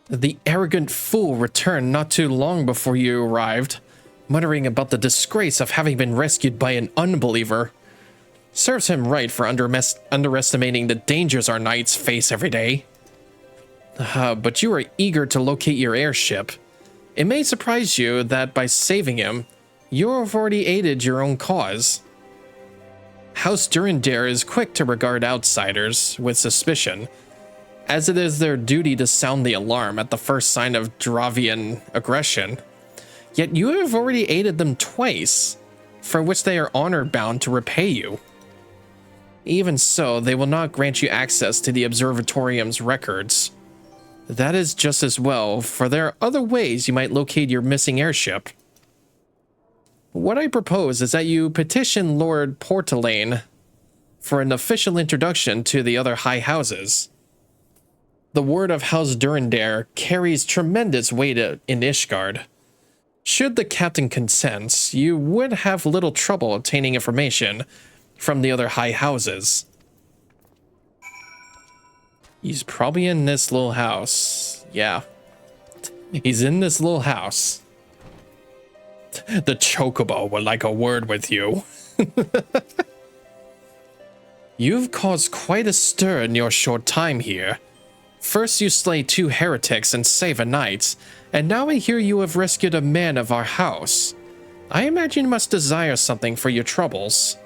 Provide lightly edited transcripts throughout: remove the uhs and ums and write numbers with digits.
The arrogant fool returned not too long before you arrived, muttering about the disgrace of having been rescued by an unbeliever. Serves him right for underestimating the dangers our knights face every day. But you are eager to locate your airship. It may surprise you that by saving him, you have already aided your own cause. House Durandare is quick to regard outsiders with suspicion, as it is their duty to sound the alarm at the first sign of Dravian aggression. Yet you have already aided them twice, for which they are honor-bound to repay you. Even so, they will not grant you access to the observatorium's records. That is just as well, for there are other ways you might locate your missing airship. What I propose is that you petition Lord Portelaine for an official introduction to the other high houses. The word of House Durandare carries tremendous weight in Ishgard. Should the captain consent, you would have little trouble obtaining information from the other high houses. He's probably in this little house. Yeah. He's in this little house. The Chocobo would like a word with you. You've caused quite a stir in your short time here. First you slay 2 heretics and save a knight, and now I hear you have rescued a man of our house. I imagine you must desire something for your troubles.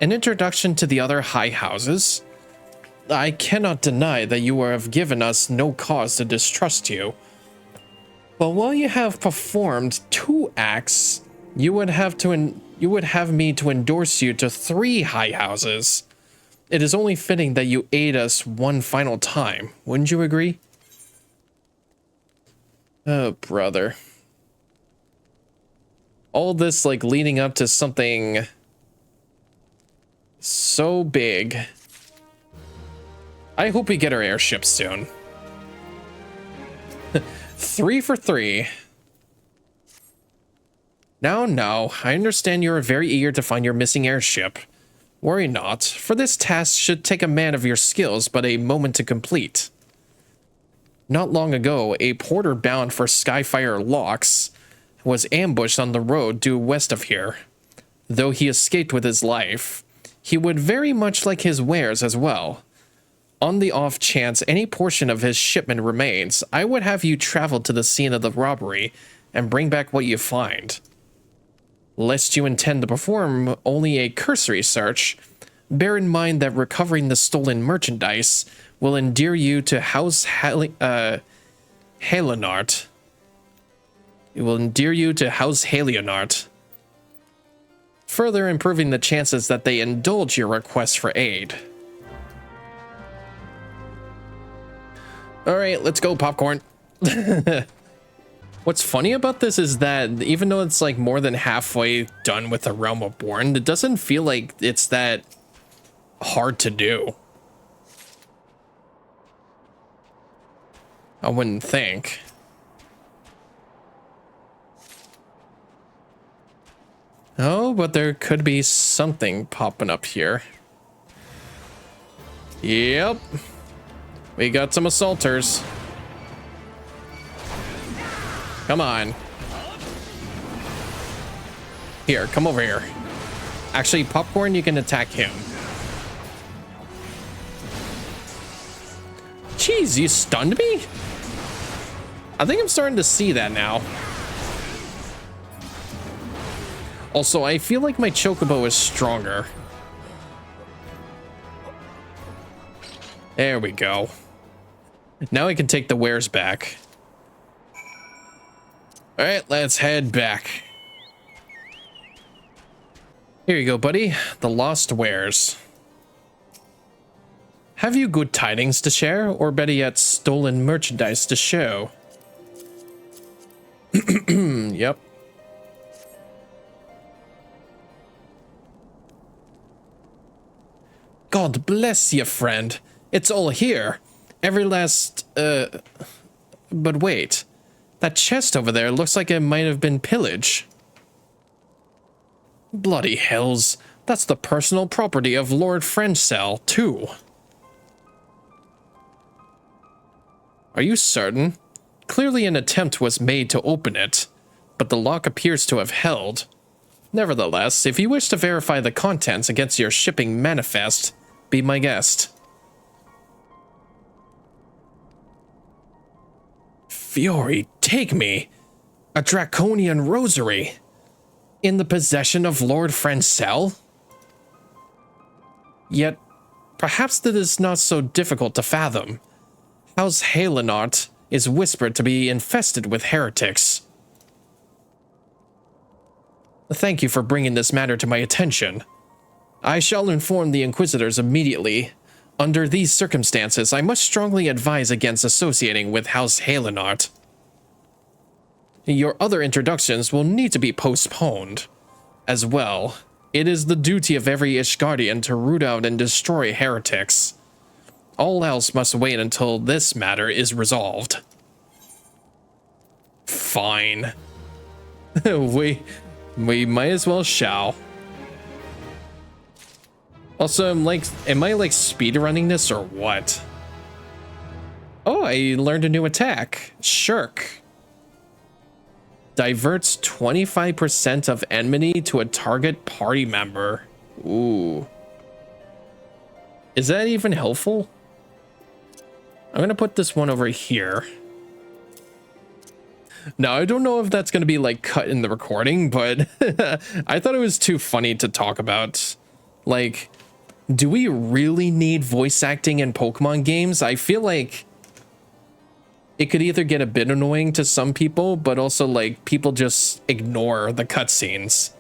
An introduction to the other high houses? I cannot deny that you have given us no cause to distrust you. But while you have performed 2 acts, you would have me to endorse you to 3 high houses. It is only fitting that you aid us one final time, wouldn't you agree? Oh, brother. All this, like, leading up to something so big. I hope we get our airship soon. 3 for 3. Now, I understand you are very eager to find your missing airship. Worry not, for this task should take a man of your skills but a moment to complete. Not long ago, a porter bound for Skyfire Locks was ambushed on the road due west of here. Though he escaped with his life, he would very much like his wares as well. On the off chance any portion of his shipment remains, I would have you travel to the scene of the robbery and bring back what you find. Lest you intend to perform only a cursory search, bear in mind that recovering the stolen merchandise will endear you to House Halionart. It will endear you to House Halionart, further improving the chances that they indulge your request for aid. All right, let's go, popcorn. What's funny about this is that even though it's like more than halfway done with the Realm of Born, it doesn't feel like it's that hard to do. I wouldn't think. Oh, but there could be something popping up here. Yep. We got some assaulters. Come on. Here, come over here. Actually, Popcorn, you can attack him. Jeez, you stunned me? I think I'm starting to see that now. Also, I feel like my Chocobo is stronger. There we go. Now I can take the wares back. All right, let's head back. Here you go, buddy. The lost wares. Have you good tidings to share, or better yet, stolen merchandise to show? Yep. God bless you, friend. It's all here. Every last, but wait. That chest over there looks like it might have been pillage. Bloody hells. That's the personal property of Lord Frenchcell, too. Are you certain? Clearly an attempt was made to open it, but the lock appears to have held. Nevertheless, if you wish to verify the contents against your shipping manifest, be my guest. Fury, take me! A draconian rosary! In the possession of Lord Francel? Yet, perhaps that is not so difficult to fathom. House Halenart is whispered to be infested with heretics. Thank you for bringing this matter to my attention. I shall inform the Inquisitors immediately. Under these circumstances, I must strongly advise against associating with House Halenart. Your other introductions will need to be postponed. As well, it is the duty of every Ishgardian to root out and destroy heretics. All else must wait until this matter is resolved. Fine. We might as well shall. Also, am I like speedrunning this or what? Oh, I learned a new attack. Shirk. Diverts 25% of enmity to a target party member. Ooh. Is that even helpful? I'm gonna put this one over here. Now, I don't know if that's gonna be like cut in the recording, but I thought it was too funny to talk about. Like, do we really need voice acting in Pokemon games? I feel like it could either get a bit annoying to some people, but also like people just ignore the cutscenes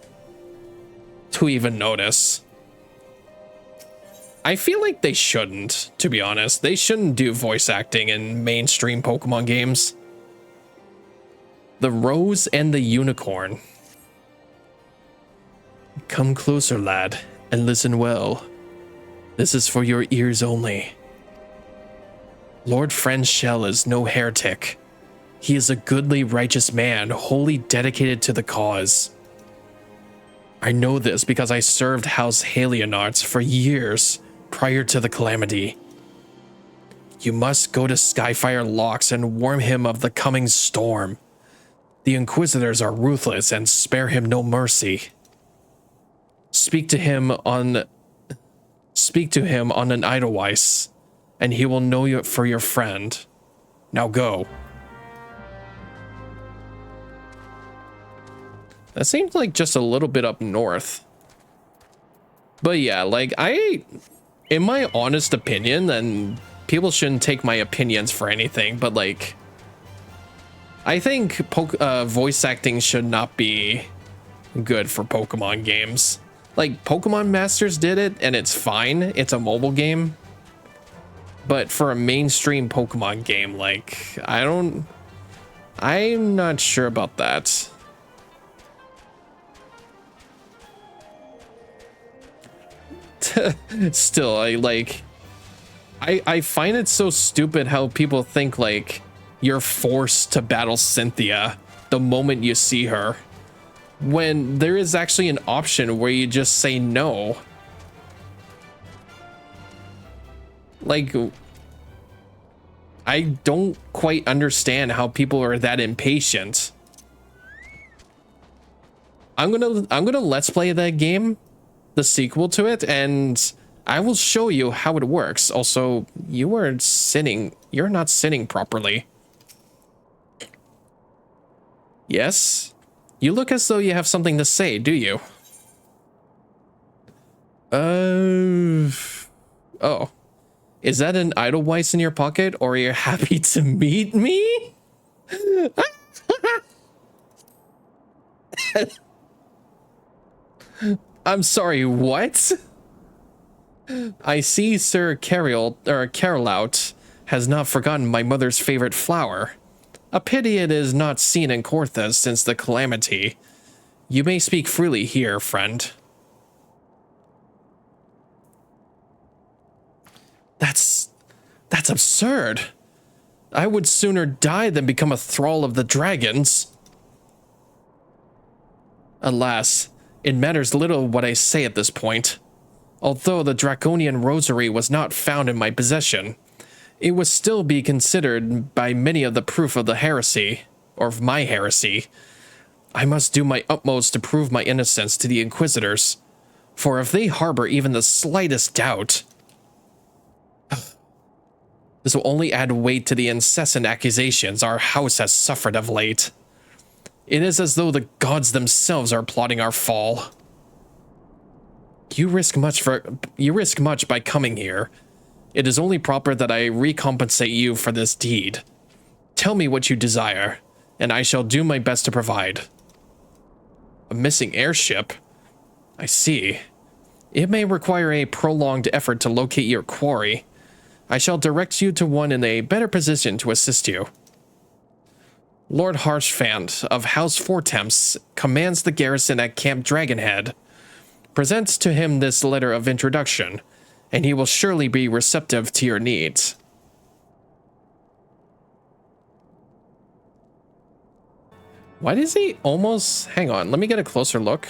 to even notice. I feel like they shouldn't, to be honest. They shouldn't do voice acting in mainstream Pokemon games. The Rose and the Unicorn. Come closer, lad, and listen well. This is for your ears only. Lord Francel is no heretic. He is a goodly, righteous man, wholly dedicated to the cause. I know this because I served House Halenart for years prior to the calamity. You must go to Skyfire Locks and warn him of the coming storm. The Inquisitors are ruthless and spare him no mercy. Speak to him on an Edelweiss, and he will know you for your friend. Now go. That seems like just a little bit up north. But yeah, like in my honest opinion, and people shouldn't take my opinions for anything, but like, I think voice acting should not be good for Pokemon games. Like, Pokemon Masters did it, and it's fine. It's a mobile game. But for a mainstream Pokemon game, like, I'm not sure about that. Still, I find it so stupid how people think, like, you're forced to battle Cynthia the moment you see her, when there is actually an option where you just say no. Like, I don't quite understand how people are that impatient. I'm gonna let's play that game, the sequel to it, and I will show you how it works. Also, you're not sitting properly. Yes? You look as though you have something to say, do you? Oh. Is that an Edelweiss in your pocket, or are you happy to meet me? I'm sorry, what? I see Sir Carolout has not forgotten my mother's favorite flower. A pity it is not seen in Cortez since the calamity. You may speak freely here, friend. That's absurd. I would sooner die than become a thrall of the dragons. Alas, it matters little what I say at this point. Although the draconian rosary was not found in my possession, it would still be considered by many of the proof of the heresy, or of my heresy. I must do my utmost to prove my innocence to the Inquisitors, for if they harbor even the slightest doubt, this will only add weight to the incessant accusations our house has suffered of late. It is as though the gods themselves are plotting our fall. You risk much by coming here. It is only proper that I recompensate you for this deed. Tell me what you desire, and I shall do my best to provide. A missing airship? I see. It may require a prolonged effort to locate your quarry. I shall direct you to one in a better position to assist you. Lord Harshfand of House Fortemps commands the garrison at Camp Dragonhead. Present to him this letter of introduction, and he will surely be receptive to your needs. Why does he almost... Hang on, let me get a closer look.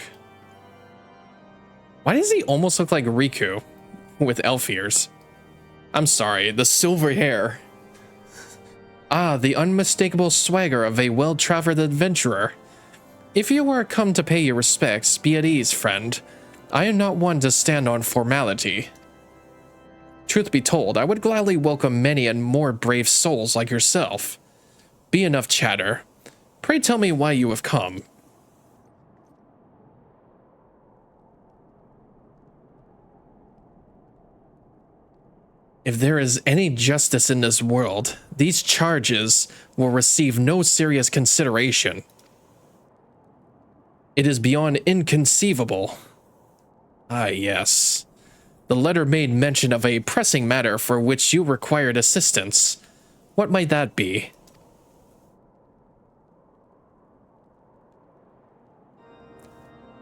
Why does he almost look like Riku with elf ears? I'm sorry, the silver hair. Ah, the unmistakable swagger of a well-traveled adventurer. If you were come to pay your respects, be at ease, friend. I am not one to stand on formality. Truth be told, I would gladly welcome many and more brave souls like yourself. Be enough chatter. Pray tell me why you have come. If there is any justice in this world, these charges will receive no serious consideration. It is beyond inconceivable. Ah, yes. The letter made mention of a pressing matter for which you required assistance. What might that be?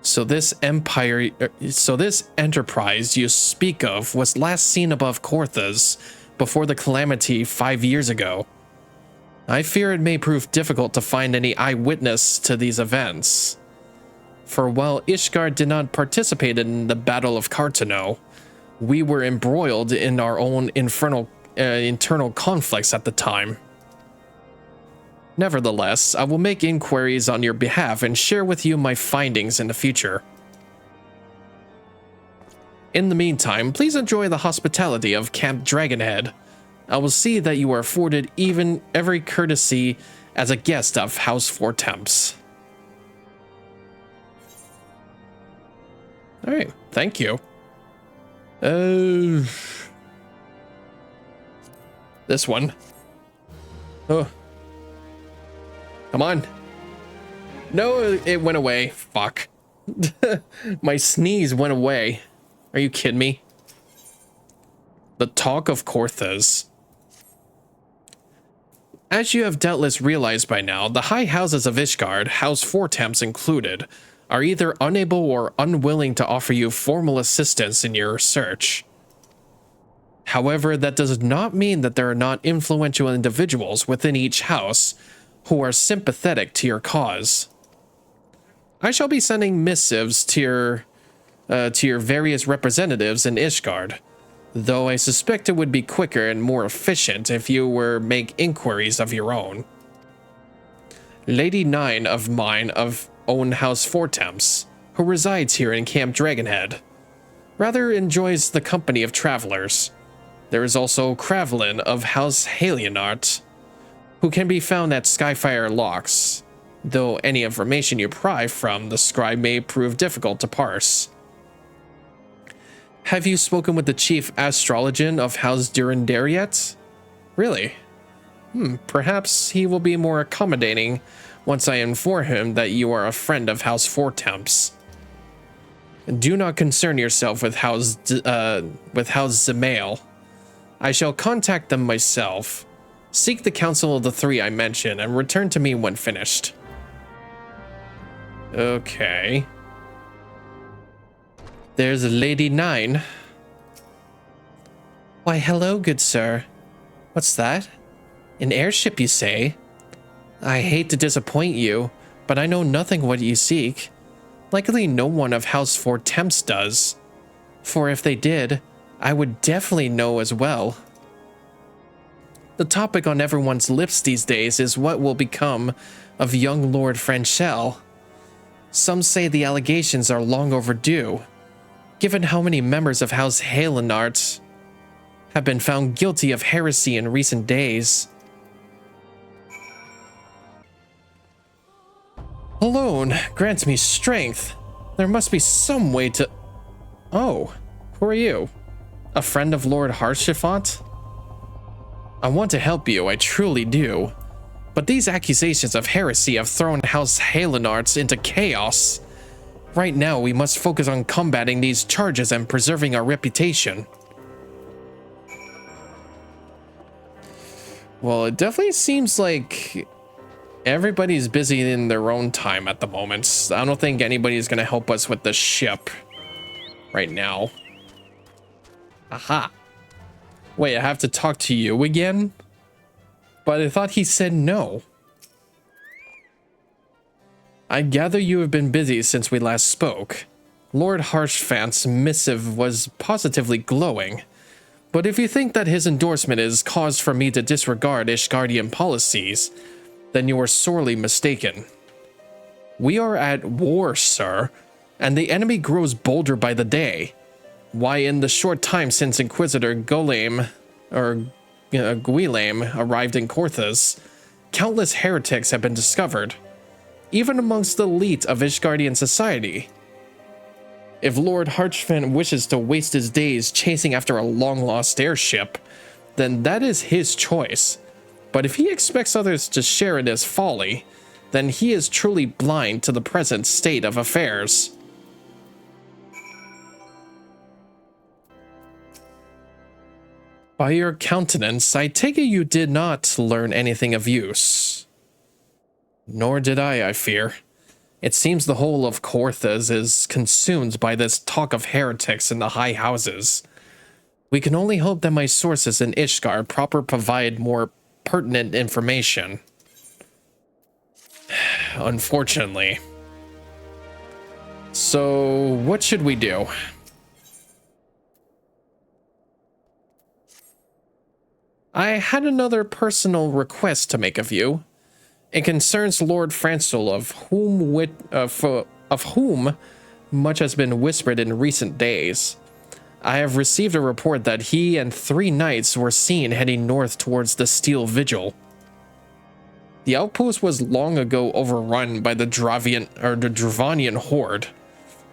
So this enterprise you speak of was last seen above Korthas before the calamity 5 years ago. I fear it may prove difficult to find any eyewitness to these events. For while Ishgard did not participate in the Battle of Cartano, we were embroiled in our own internal conflicts at the time. Nevertheless, I will make inquiries on your behalf and share with you my findings in the future. In the meantime, please enjoy the hospitality of Camp Dragonhead. I will see that you are afforded every courtesy as a guest of House Fortemps. Alright, thank you. This one. Oh. Come on. No, it went away. Fuck. My sneeze went away. Are you kidding me? The Talk of Korthas. As you have doubtless realized by now, the high houses of Ishgard, House Fortemps included, are either unable or unwilling to offer you formal assistance in your search. However, that does not mean that there are not influential individuals within each house who are sympathetic to your cause. I shall be sending missives to your various representatives in Ishgard, though I suspect it would be quicker and more efficient if you were to make inquiries of your own. Lady Nine of mine of own House Fortemps, who resides here in Camp Dragonhead, rather enjoys the company of travelers. There is also Cravelin of House Halionart, who can be found at Skyfire Locks, though any information you pry from the scribe may prove difficult to parse. Have you spoken with the chief astrologian of House Durandare yet? Really? Perhaps he will be more accommodating once I inform him that you are a friend of House Fortemps. Do not concern yourself with House Zemail. I shall contact them myself. Seek the counsel of the three I mentioned and return to me when finished. Okay. There's Lady Nine. Why, hello, good sir. What's that? An airship, you say? I hate to disappoint you, but I know nothing what you seek. Likely no one of House Fortemps does. For if they did, I would definitely know as well. The topic on everyone's lips these days is what will become of young Lord Franchel. Some say the allegations are long overdue, given how many members of House Halenart have been found guilty of heresy in recent days. Alone grants me strength. There must be some way to... Oh, who are you? A friend of Lord Harshifat? I want to help you, I truly do. But these accusations of heresy have thrown House Halenarts into chaos. Right now, we must focus on combating these charges and preserving our reputation. Well, it definitely seems like everybody's busy in their own time at the moment. I don't think anybody's going to help us with the ship right now. Aha. Wait, I have to talk to you again? But I thought he said no. I gather you have been busy since we last spoke. Lord Harshfant's missive was positively glowing. But if you think that his endorsement is cause for me to disregard Ishgardian policies, then you are sorely mistaken. We are at war, sir, and the enemy grows bolder by the day. Why, in the short time since Inquisitor Guilame arrived in Korthas, countless heretics have been discovered, even amongst the elite of Ishgardian society. If Lord Harshfant wishes to waste his days chasing after a long-lost airship, then that is his choice. But if he expects others to share in his folly, then he is truly blind to the present state of affairs. By your countenance, I take it you did not learn anything of use. Nor did I fear. It seems the whole of Korthas is consumed by this talk of heretics in the high houses. We can only hope that my sources in Ishgard provide more pertinent information. Unfortunately. So, what should we do? I had another personal request to make of you. It concerns Lord Franchel, of whom much has been whispered in recent days. I have received a report that he and 3 knights were seen heading north towards the Steel Vigil. The outpost was long ago overrun by the Dravanian horde,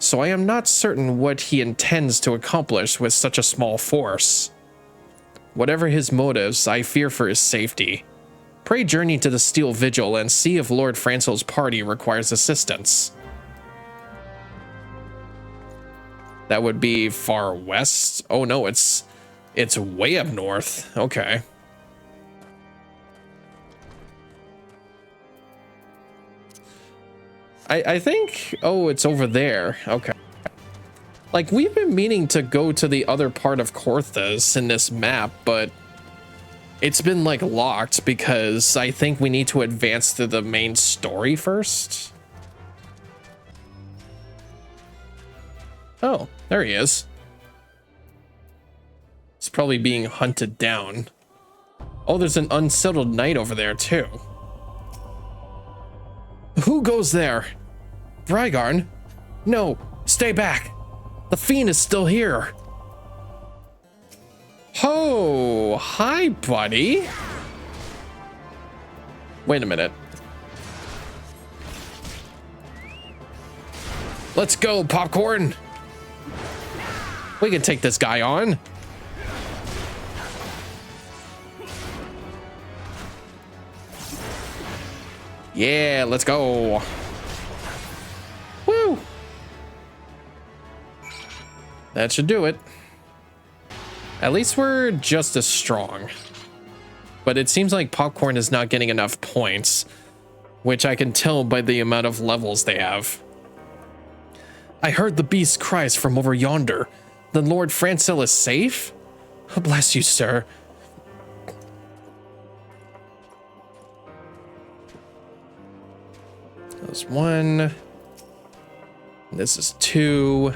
so I am not certain what he intends to accomplish with such a small force. Whatever his motives, I fear for his safety. Pray journey to the Steel Vigil and see if Lord Franchel's party requires assistance. That would be far west? Oh no, it's way up north. Okay. I think, oh, it's over there. Okay. Like, we've been meaning to go to the other part of Korthas in this map, but it's been, like, locked because I think we need to advance to the main story first. Oh, there he is. He's probably being hunted down. Oh, there's an unsettled knight over there, too. Who goes there? Brygarn? No, stay back. The fiend is still here. Oh, hi, buddy. Wait a minute. Let's go, Popcorn. We can take this guy on. Yeah, let's go. Woo. That should do it. At least we're just as strong. But it seems like Popcorn is not getting enough points, which I can tell by the amount of levels they have. I heard the beast's cries from over yonder. Then Lord Franchel is safe? Bless you, sir. That's 1. This is 2.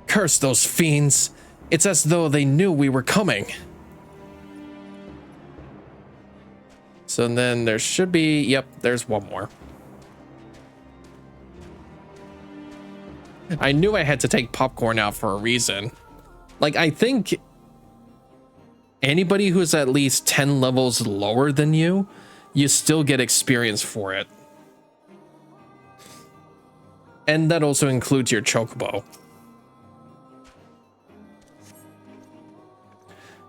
Curse those fiends. It's as though they knew we were coming. So then there should be, yep, there's one more. I knew I had to take popcorn out for a reason. Like, I think anybody who's at least 10 levels lower than you still get experience for it. And that also includes your chocobo.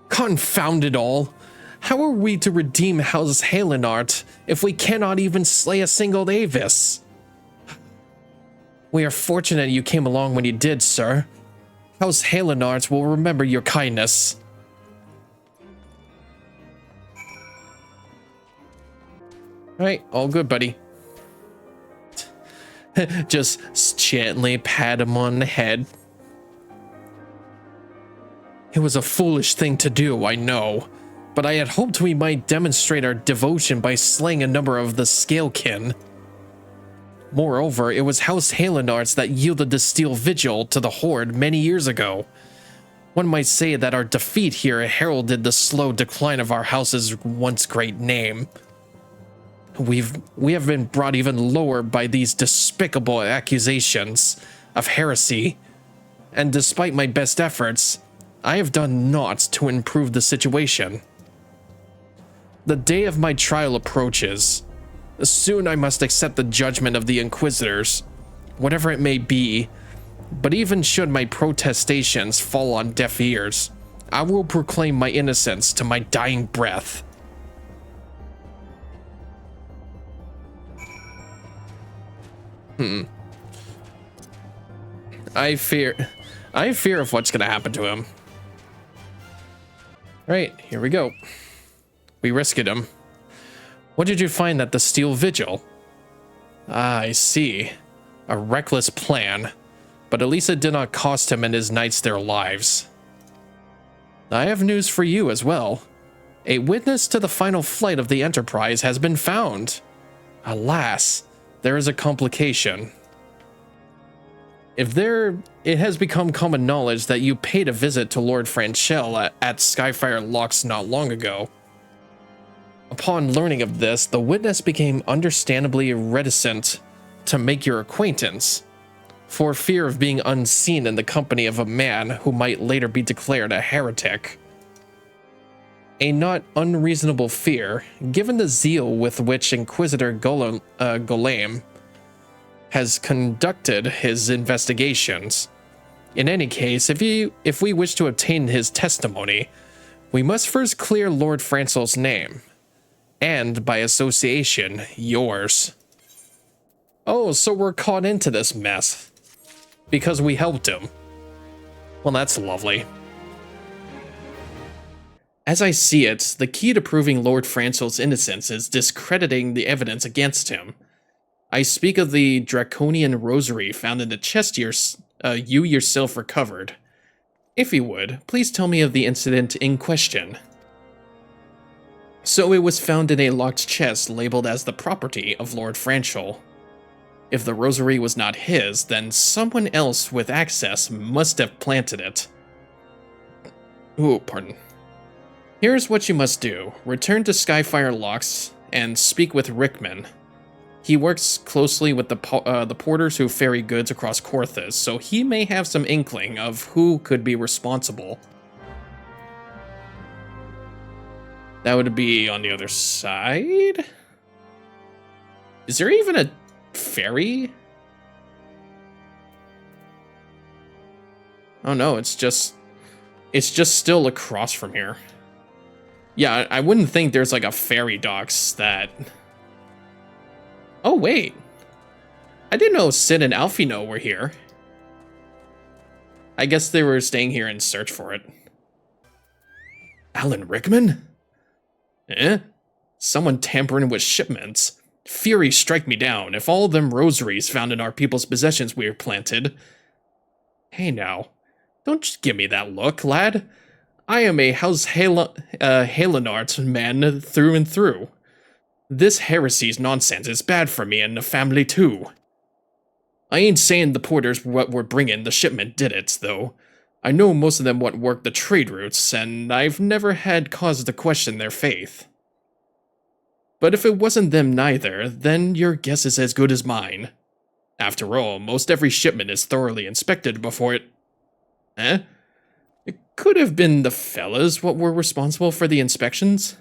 Confound it all. How are we to redeem House Halenart if we cannot even slay a single Avis? We are fortunate you came along when you did, sir. House Halenart will remember your kindness. Alright, all good, buddy. Just gently pat him on the head. It was a foolish thing to do, I know, but I had hoped we might demonstrate our devotion by slaying a number of the Scalekin. Moreover, it was House Halenarts that yielded the Steel Vigil to the Horde many years ago. One might say that our defeat here heralded the slow decline of our house's once great name. We have been brought even lower by these despicable accusations of heresy, and despite my best efforts, I have done naught to improve the situation. The day of my trial approaches. Soon I must accept the judgment of the Inquisitors, whatever it may be, but even should my protestations fall on deaf ears, I will proclaim my innocence to my dying breath. I fear of what's gonna happen to him. Right, here we go. We rescued him. What did you find at the Steel Vigil? Ah, I see. A reckless plan, but at least it did not cost him and his knights their lives. I have news for you as well. A witness to the final flight of the Enterprise has been found. Alas, there is a complication. It has become common knowledge that you paid a visit to Lord Franchel at Skyfire Locks not long ago. Upon learning of this, the witness became understandably reticent to make your acquaintance, for fear of being unseen in the company of a man who might later be declared a heretic. A not unreasonable fear, given the zeal with which Inquisitor Golem has conducted his investigations. In any case, if we wish to obtain his testimony, we must first clear Lord Francel's name, and by association, yours. Oh, so we're caught into this mess because we helped him. Well, that's lovely. As I see it, the key to proving Lord Francel's innocence is discrediting the evidence against him. I speak of the draconian rosary found in the chest you yourself recovered. If you would, please tell me of the incident in question. So it was found in a locked chest labeled as the property of Lord Franchel. If the rosary was not his, then someone else with access must have planted it. Ooh, pardon. Here's what you must do. Return to Skyfire Locks and speak with Rickman. He works closely with the porters who ferry goods across Korthus, so he may have some inkling of who could be responsible. That would be on the other side? Is there even a ferry? Oh no, it's just still across from here. Yeah, I wouldn't think there's like a ferry docks that... Oh, wait. I didn't know Sid and Alfino were here. I guess they were staying here in search for it. Alan Rickman? Eh? Someone tampering with shipments. Fury strike me down if all them rosaries found in our people's possessions were planted. Hey now, don't just give me that look, lad. I am a House Halenart man through and through. This heresy's nonsense is bad for me and the family too. I ain't saying the porters what were bringing the shipment did it, though. I know most of them what work the trade routes, and I've never had cause to question their faith. But if it wasn't them neither, then your guess is as good as mine. After all, most every shipment is thoroughly inspected before it... Eh? It could have been the fellas what were responsible for the inspections.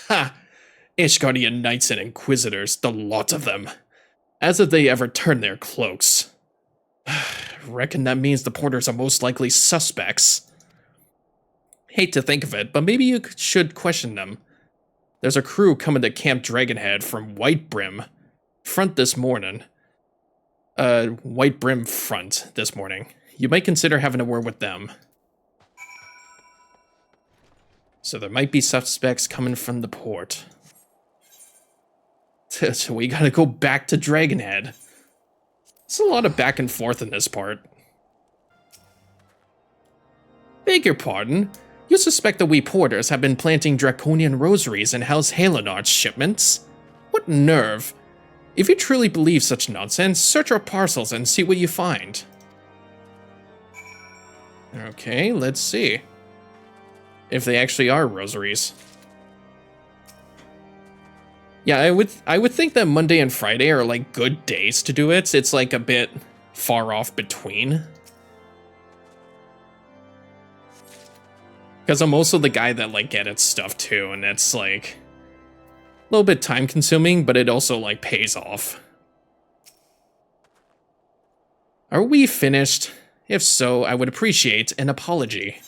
Ha! Ishgardian Knights and Inquisitors, the lot of them. As if they ever turn their cloaks. Reckon that means the porters are most likely suspects. Hate to think of it, but maybe you should question them. There's a crew coming to Camp Dragonhead from White Brim front this morning. White Brim front this morning. You might consider having a word with them. So there might be suspects coming from the port. So we gotta go back to Dragonhead. There's a lot of back and forth in this part. Beg your pardon? You suspect that we porters have been planting draconian rosaries in House Halenar's shipments? What nerve! If you truly believe such nonsense, search our parcels and see what you find. Okay, let's see. If they actually are rosaries. Yeah, I would think that Monday and Friday are like good days to do it. It's like a bit far off between. Because I'm also the guy that like edits stuff too, and it's like a little bit time consuming, but it also like pays off. Are we finished? If so, I would appreciate an apology.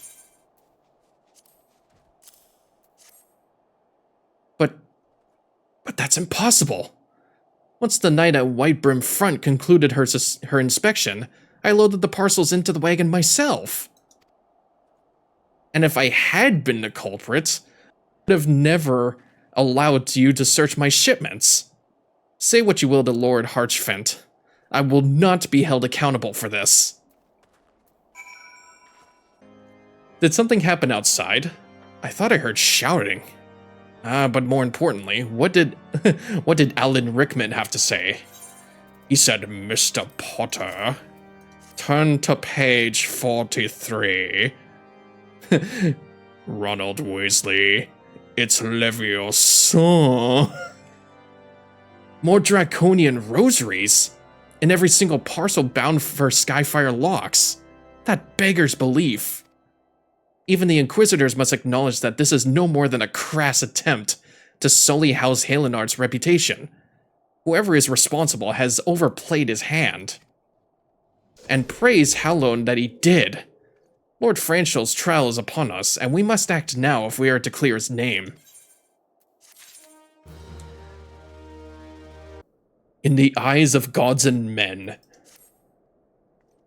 But that's impossible. Once the knight at White Brim front concluded her inspection, I loaded the parcels into the wagon myself. And if I had been the culprit, I would have never allowed you to search my shipments. Say what you will to Lord Harchfent. I will not be held accountable for this. Did something happen outside? I thought I heard shouting. But more importantly, what did Alan Rickman have to say? He said, Mr. Potter, turn to page 43. Ronald Weasley, it's Leviosa. More draconian rosaries? In every single parcel bound for Skyfire locks. That beggars belief. Even the Inquisitors must acknowledge that this is no more than a crass attempt to sully House Halenar's reputation. Whoever is responsible has overplayed his hand. And praise Hallown that he did. Lord Franchell's trial is upon us, and we must act now if we are to clear his name. In the eyes of gods and men.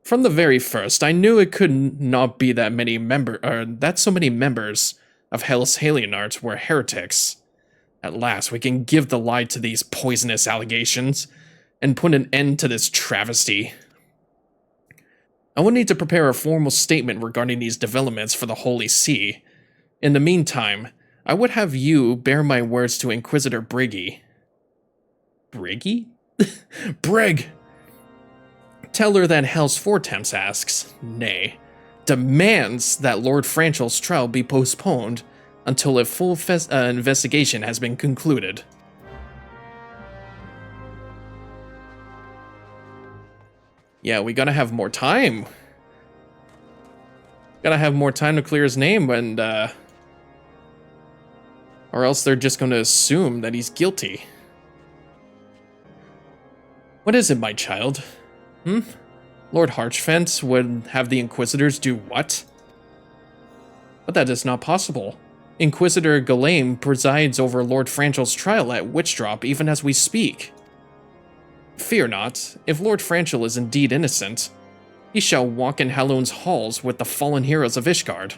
From the very first, I knew it could not be that so many members of House Halenart were heretics. At last, we can give the lie to these poisonous allegations and put an end to this travesty. I will need to prepare a formal statement regarding these developments for the Holy See. In the meantime, I would have you bear my words to Inquisitor Briggy. Briggy? Brig! Tell her that House Fortemps asks, nay, demands that Lord Franchell's trial be postponed until a full investigation has been concluded. Yeah, we gotta have more time. Gotta have more time to clear his name, and, or else they're just gonna assume that he's guilty. What is it, my child? Lord Harchfent would have the Inquisitors do what? But that is not possible. Inquisitor Ghalame presides over Lord Franchell's trial at Witchdrop even as we speak. Fear not, if Lord Franchell is indeed innocent, he shall walk in Hallown's halls with the fallen heroes of Ishgard.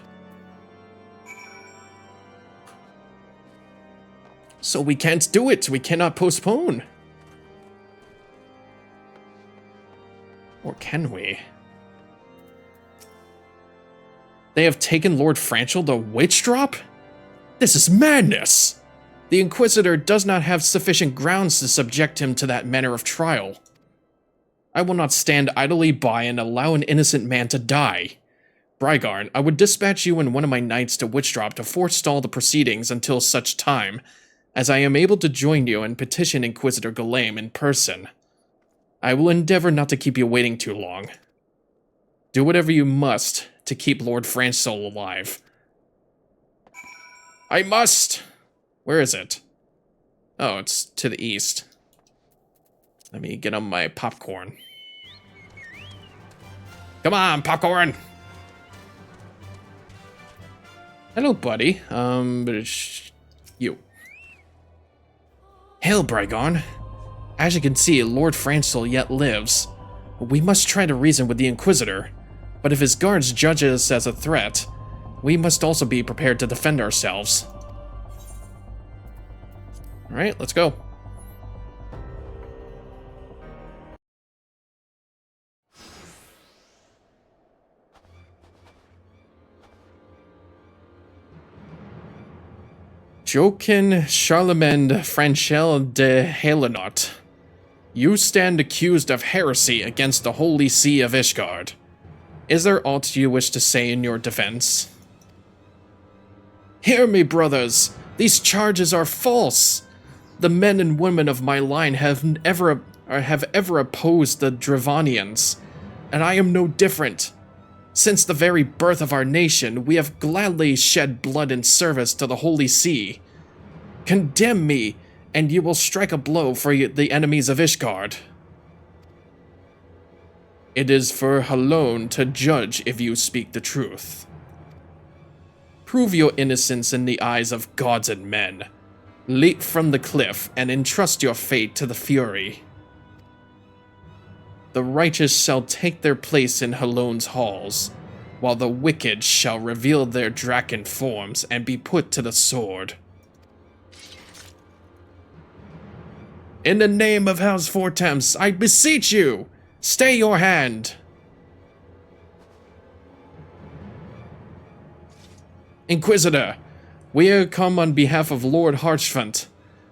So we can't do it, we cannot postpone. Or can we? They have taken Lord Franchell to Witchdrop? This is madness! The Inquisitor does not have sufficient grounds to subject him to that manner of trial. I will not stand idly by and allow an innocent man to die. Brygarn, I would dispatch you and one of my knights to Witchdrop to forestall the proceedings until such time As I am able to join you and petition Inquisitor Ghalem in person, I will endeavor not to keep you waiting too long. Do whatever you must to keep Lord Franchsoul alive. I must! Where is it? Oh, it's to the east. Let me get on my popcorn. Come on, popcorn! Hello, buddy. You. Hail, Brygon. As you can see, Lord Franchsoul yet lives. We must try to reason with the Inquisitor, but if his guards judge us as a threat, we must also be prepared to defend ourselves. Alright, let's go. Jochen Charlemagne Franchel de Halenot. You stand accused of heresy against the Holy See of Ishgard. Is there aught you wish to say in your defense? Hear me, brothers. These charges are false. The men and women of my line have ever opposed the Dravanians, and I am no different. Since the very birth of our nation, we have gladly shed blood in service to the Holy See. Condemn me, and you will strike a blow for the enemies of Ishgard. It is for Halone to judge if you speak the truth. Prove your innocence in the eyes of gods and men. Leap from the cliff and entrust your fate to the Fury. The righteous shall take their place in Halone's halls, while the wicked shall reveal their draken forms and be put to the sword. In the name of House Fortemps, I beseech you, stay your hand. Inquisitor, we are come on behalf of Lord Harchfant.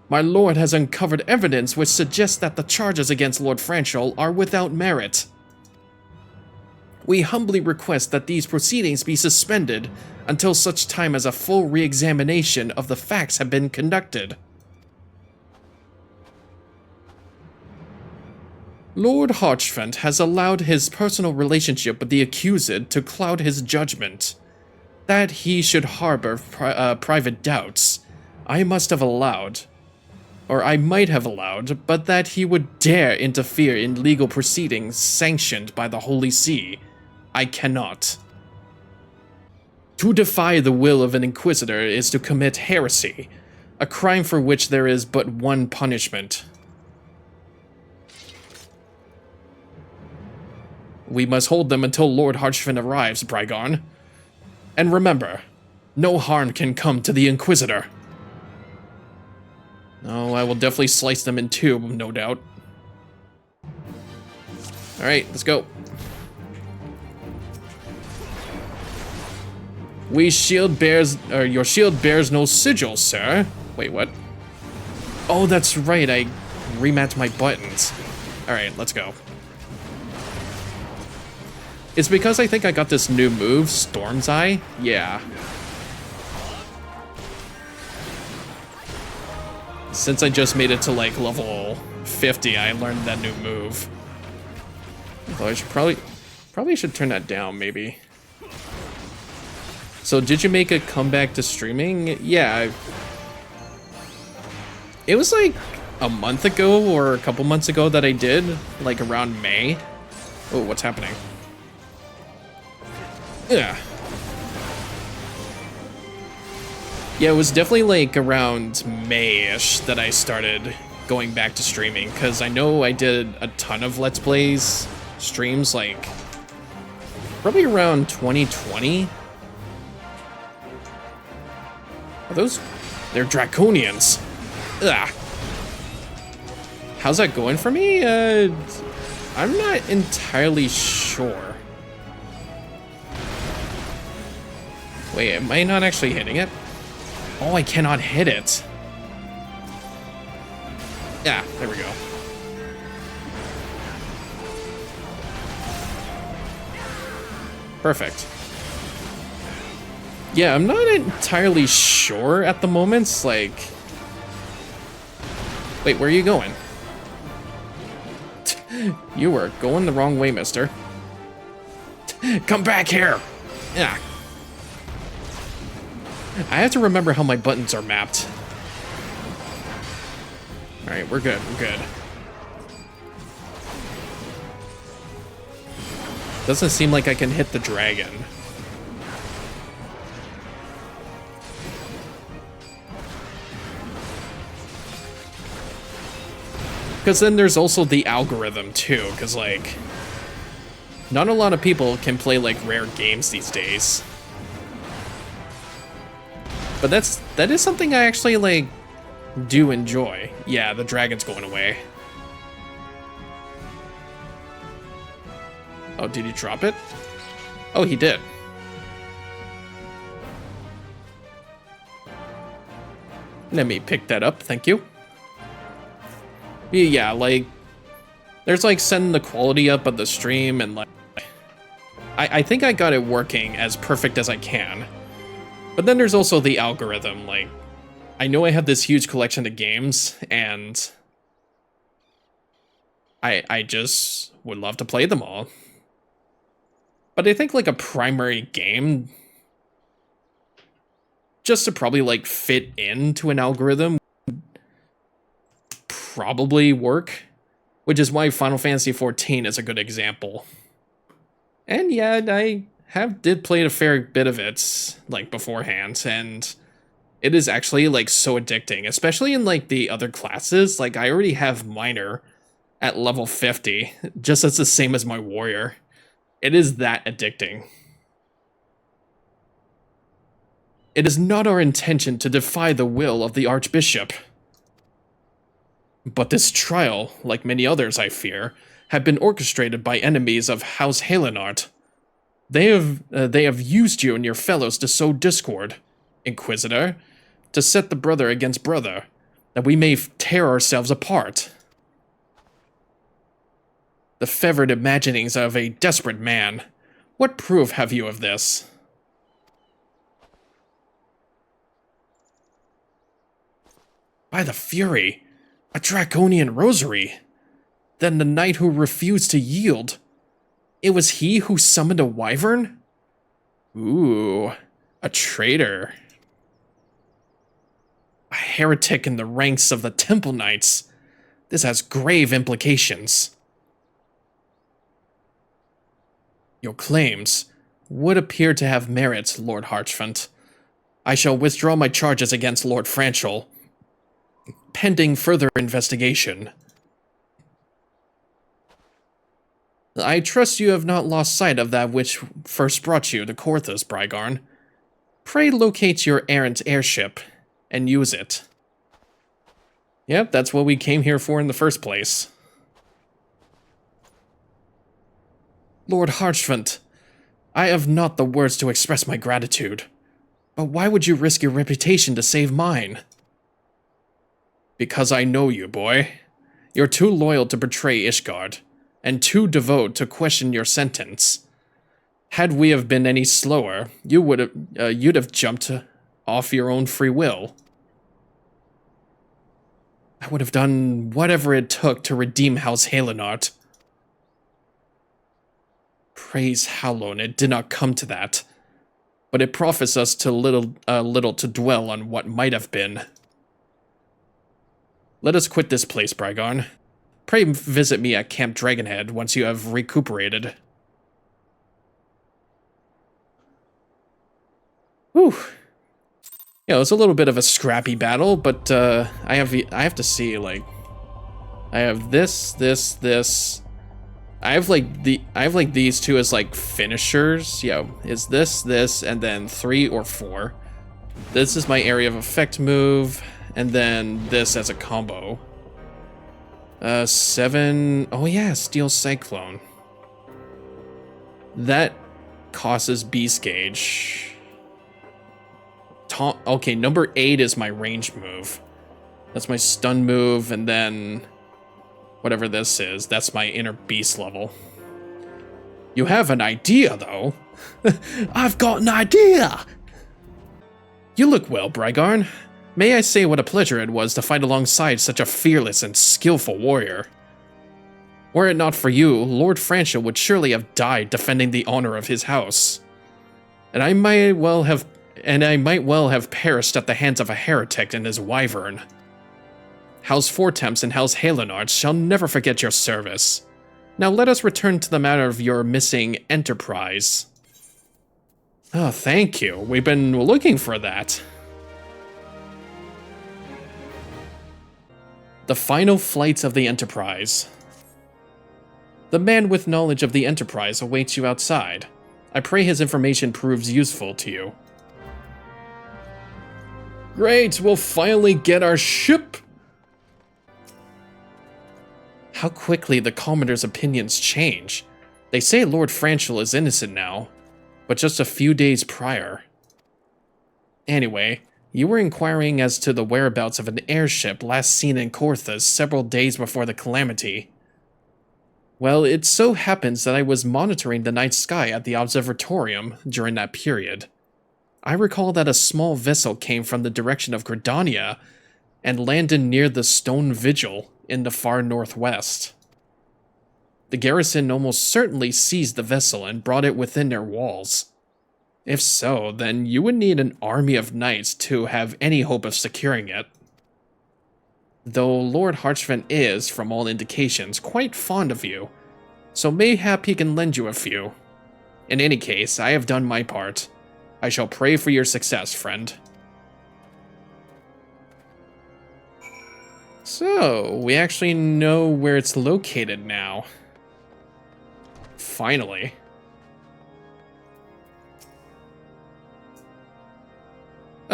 My lord has uncovered evidence which suggests that the charges against Lord Franchsoul are without merit. We humbly request that these proceedings be suspended until such time as a full re-examination of the facts have been conducted. Lord Harchfant has allowed his personal relationship with the accused to cloud his judgment. That he should harbor private doubts, I might have allowed, but that he would dare interfere in legal proceedings sanctioned by the Holy See, I cannot. To defy the will of an Inquisitor is to commit heresy, a crime for which there is but one punishment. We must hold them until Lord Harchfant arrives, Brygon. And remember, no harm can come to the Inquisitor. Oh, I will definitely slice them in two, no doubt. Alright, let's go. Your shield bears no sigil, sir. Wait, what? Oh, that's right, I rematched my buttons. Alright, let's go. It's because I think I got this new move, Storm's Eye. Yeah. Since I just made it to like level 50, I learned that new move. Although I should probably should turn that down, maybe. So did you make a comeback to streaming? Yeah. It was like a month ago or a couple months ago that I did, like around May. Oh, what's happening? Yeah. Yeah, it was definitely like around May-ish that I started going back to streaming, because I know I did a ton of Let's Plays streams, like, probably around 2020. Are those... They're Draconians. Ugh. How's that going for me? I'm not entirely sure. Wait, am I not actually hitting it? Oh, I cannot hit it. Yeah, there we go. Perfect. Yeah, I'm not entirely sure at the moment. Like, Wait, where are you going? You were going the wrong way, mister. Come back here! Yeah. I have to remember how my buttons are mapped. Alright, we're good, we're good. Doesn't seem like I can hit the dragon. Because then there's also the algorithm too, because like, not a lot of people can play like rare games these days. But that is something I actually like do enjoy. Yeah, the dragon's going away. Oh, did he drop it? Oh, he did. Let me pick that up, thank you. Yeah, like, there's like sending the quality up of the stream and like, I think I got it working as perfect as I can. But then there's also the algorithm, like, I know I have this huge collection of games and I just would love to play them all. But I think like a primary game, just to probably like fit into an algorithm, probably work, which is why Final Fantasy XIV is a good example. And yeah, I did play a fair bit of it like beforehand, and it is actually like so addicting, especially in like the other classes. Like I already have Minor at level 50, just as the same as my warrior. It is that addicting. It is not our intention to defy the will of the Archbishop. But this trial, like many others I fear, have been orchestrated by enemies of House Halenart. They have used you and your fellows to sow discord, Inquisitor, to set the brother against brother, that we may tear ourselves apart. The fevered imaginings of a desperate man. What proof have you of this? By the Fury, a draconian rosary. Then the knight who refused to yield. It was he who summoned a wyvern? Ooh, a traitor. A heretic in the ranks of the Temple Knights. This has grave implications. Your claims would appear to have merit, Lord Harchfont. I shall withdraw my charges against Lord Franchel, pending further investigation. I trust you have not lost sight of that which first brought you to Korthus, Brygarn. Pray locate your errant airship and use it. Yep, that's what we came here for in the first place. Lord Harchfont, I have not the words to express my gratitude. But why would you risk your reputation to save mine? Because I know you, boy. You're too loyal to betray Ishgard, and too devout to question your sentence. Had we have been any slower, you'd have jumped off your own free will. I would have done whatever it took to redeem House Halenart. Praise Hallown, it did not come to that, but it profits us to little to dwell on what might have been. Let us quit this place, Brygarn. Pray visit me at Camp Dragonhead once you have recuperated. Whew. Yeah, it was a little bit of a scrappy battle, but I have to see, like, I have this. I have like these two as like finishers. Yeah, is this, and then 3 or 4. This is my area of effect move, and then this as a combo. 7. Oh yeah, Steel Cyclone. That causes Beast Gauge. Okay, number 8 is my range move. That's my stun move, and then whatever this is, that's my inner beast level. You have an idea, though. I've got an idea! You look well, Brygarn. May I say what a pleasure it was to fight alongside such a fearless and skillful warrior. Were it not for you, Lord Franchel would surely have died defending the honor of his house. And I might well have perished at the hands of a heretic and his wyvern. House Fortemps and House Halenard shall never forget your service. Now let us return to the matter of your missing enterprise. Oh, thank you. We've been looking for that. The final flights of the Enterprise. The man with knowledge of the Enterprise awaits you outside. I pray his information proves useful to you. Great, we'll finally get our ship! How quickly the Commodore's opinions change. They say Lord Franchel is innocent now, but just a few days prior. Anyway, you were inquiring as to the whereabouts of an airship last seen in Korthas several days before the calamity. Well, it so happens that I was monitoring the night sky at the observatorium during that period. I recall that a small vessel came from the direction of Gridania and landed near the Stone Vigil in the far northwest. The garrison almost certainly seized the vessel and brought it within their walls. If so, then you would need an army of knights to have any hope of securing it. Though Lord Harchvent is, from all indications, quite fond of you, so mayhap he can lend you a few. In any case, I have done my part. I shall pray for your success, friend. So, we actually know where it's located now. Finally.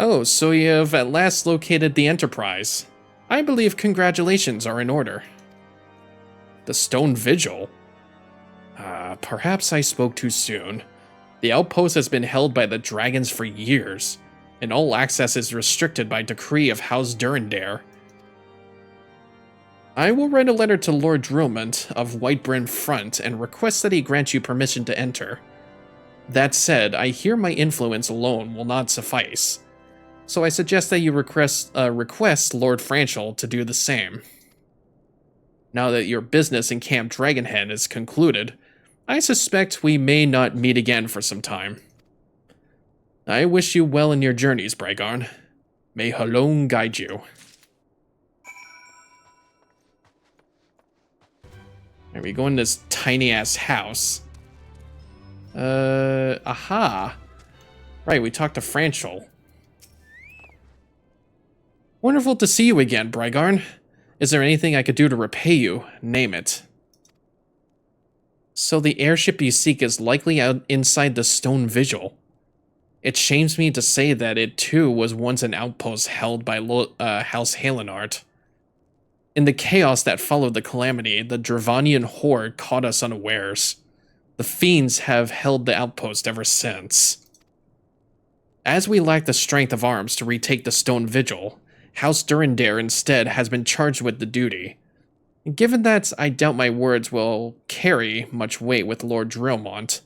Oh, so you have at last located the Enterprise. I believe congratulations are in order. The Stone Vigil? Perhaps I spoke too soon. The outpost has been held by the dragons for years, and all access is restricted by decree of House Durandare. I will write a letter to Lord Drillmont of Whiteburn Front and request that he grant you permission to enter. That said, I hear my influence alone will not suffice, so I suggest that you request Lord Franchel to do the same. Now that your business in Camp Dragonhead is concluded, I suspect we may not meet again for some time. I wish you well in your journeys, Brygarn. May Halone guide you. Are we going to this tiny-ass house? Aha. Right, we talked to Franchel. Wonderful to see you again, Brygarn. Is there anything I could do to repay you? Name it. So the airship you seek is likely out inside the Stone Vigil. It shames me to say that it too was once an outpost held by House Halenard. In the chaos that followed the calamity, the Dravanian horde caught us unawares. The fiends have held the outpost ever since. As we lack the strength of arms to retake the Stone Vigil, House Durandare instead has been charged with the duty. Given that I doubt my words will carry much weight with Lord Drillmont,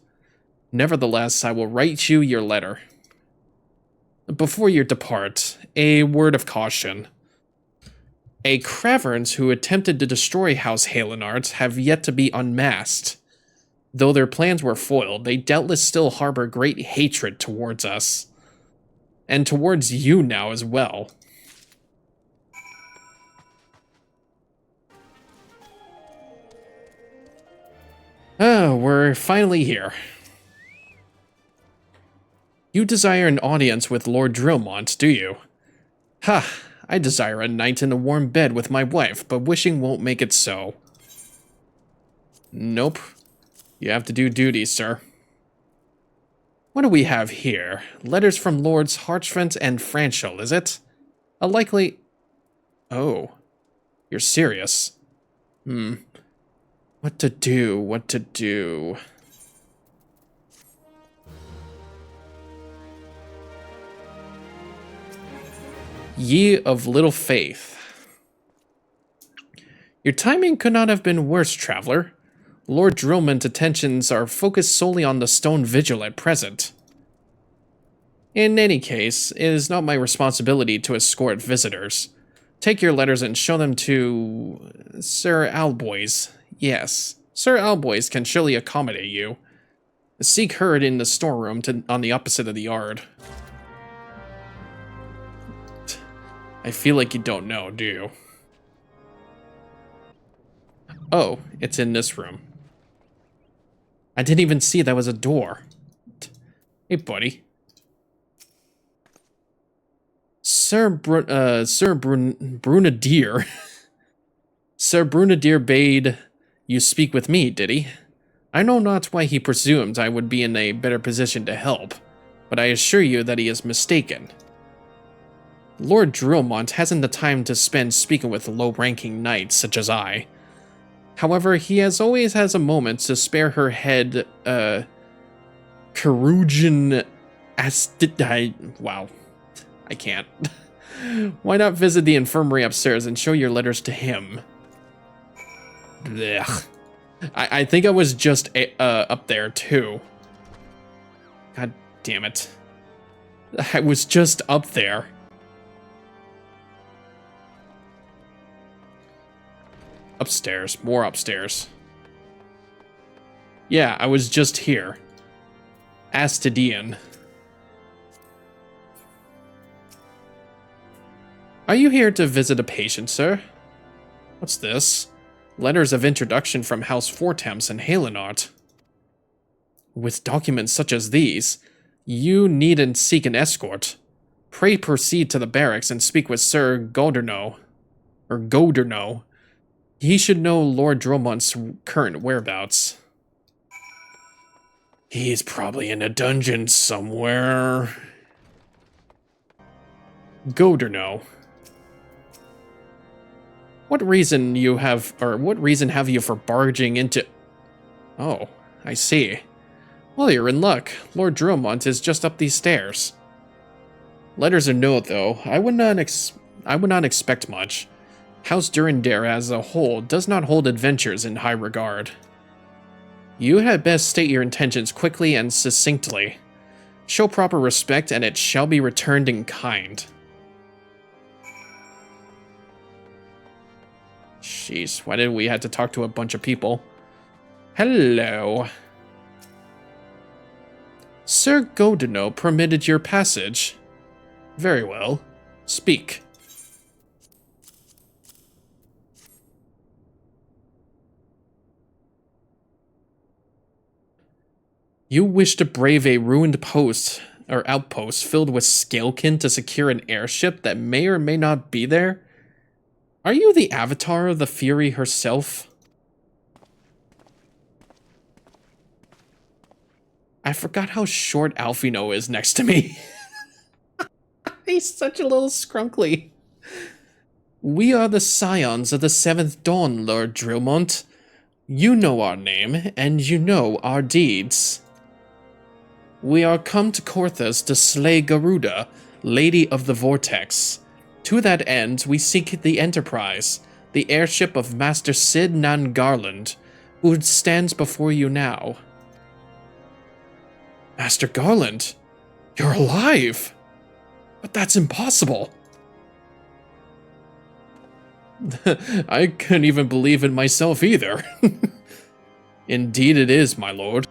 nevertheless I will write you your letter. Before you depart, a word of caution. A Craverns who attempted to destroy House Halenard have yet to be unmasked. Though their plans were foiled, they doubtless still harbor great hatred towards us. And towards you now as well. Oh, we're finally here. You desire an audience with Lord Drillmont, do you? Ha! I desire a night in a warm bed with my wife, but wishing won't make it so. Nope. You have to do duty, sir. What do we have here? Letters from Lords Harchvent and Franchel, is it? A likely... Oh. You're serious. What to do, what to do... Ye of little faith. Your timing could not have been worse, traveler. Lord Drillmont's attentions are focused solely on the Stone Vigil at present. In any case, it is not my responsibility to escort visitors. Take your letters and show them to Sir Alboys. Yes, Sir Alboys can surely accommodate you. Seek her in the storeroom on the opposite of the yard. I feel like you don't know, do you? Oh, it's in this room. I didn't even see that was a door. Hey, buddy. Sir Brunadier. Sir Brunadier bade you speak with me, did he? I know not why he presumed I would be in a better position to help, but I assure you that he is mistaken. Lord Drillmont hasn't the time to spend speaking with low-ranking knights such as I. However, he always has a moment to spare her head, Carugian wow. I can't. Why not visit the infirmary upstairs and show your letters to him? Blech. I think I was just up there too. God damn it. I was just up there. Upstairs. More upstairs. Yeah, I was just here. Astidian. Are you here to visit a patient, sir? What's this? Letters of introduction from House Fortemps and Halenart. With documents such as these, you needn't seek an escort. Pray proceed to the barracks and speak with Sir Goderno. Or Goderno. He should know Lord Drillmont's current whereabouts. He's probably in a dungeon somewhere. Goderno. What reason have you for barging into... Oh, I see. Well, you're in luck. Lord Drillmont is just up these stairs. Letters or no, though, I would not expect much. House Durandare as a whole does not hold adventures in high regard. You had best state your intentions quickly and succinctly. Show proper respect and it shall be returned in kind. Jeez, why did we have to talk to a bunch of people? Hello. Sir Godino permitted your passage. Very well. Speak. You wish to brave a ruined outpost filled with scalekin to secure an airship that may or may not be there? Are you the avatar of the Fury herself? I forgot how short Alfino is next to me. He's such a little scrunkly. We are the scions of the 7th Dawn, Lord Drillmont. You know our name, and you know our deeds. We are come to Korthus to slay Garuda, Lady of the Vortex. To that end, we seek the Enterprise, the airship of Master Sid Nan Garland, who stands before you now. Master Garland, you're alive! But that's impossible! I couldn't even believe it myself either. Indeed it is, my lord.